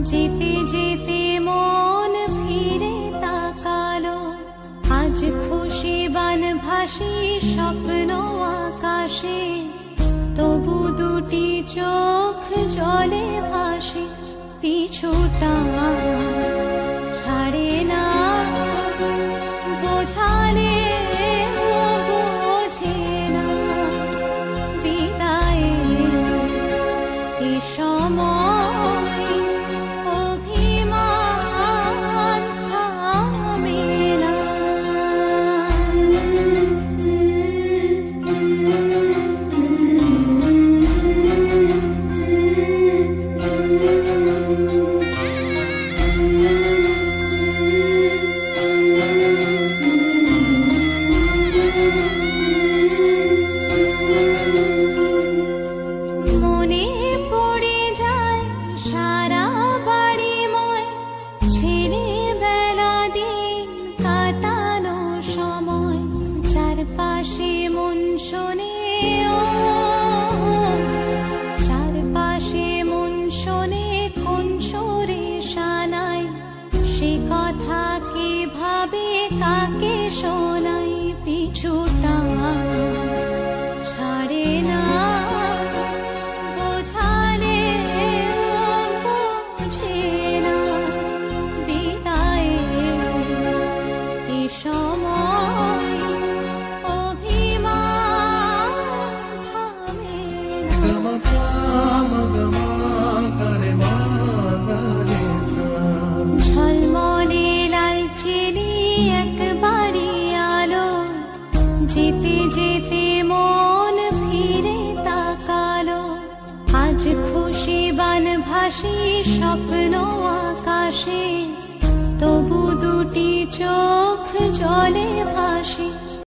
যেতে যেতে মন ফিরে তাকালো, আজ খুশি বানভাসী স্বপ্ন আকাশে, তবু দুটি চোখ জলে ভাসে, পিছুটা ছাড়ে না, বোঝালে বোঝে না, বিদায়ে এ সময় অভিমান থামে না। মনে পড়ে যায় সারা বাড়িময় ছেলেবেলা দিন কাটানো সময়, চারপাশে মন শোনে ও, চারপাশে মন শোনে কোন সুরে শানাই, সে কথা কে ভাবে কাকে শোনাই, পিছুটা ছাড়ে না, বোঝালে বোঝে না, বিদায়ে এ সময় অভিমান থামে না। ঝলমলে লালচেনি একবারই আলো, যেতে যেতে মন ফিরে তাকালো, আজ খুশি বানভাসী স্বপ্ন আকাশে, তবু দুটি চোখ জলে ভাসে,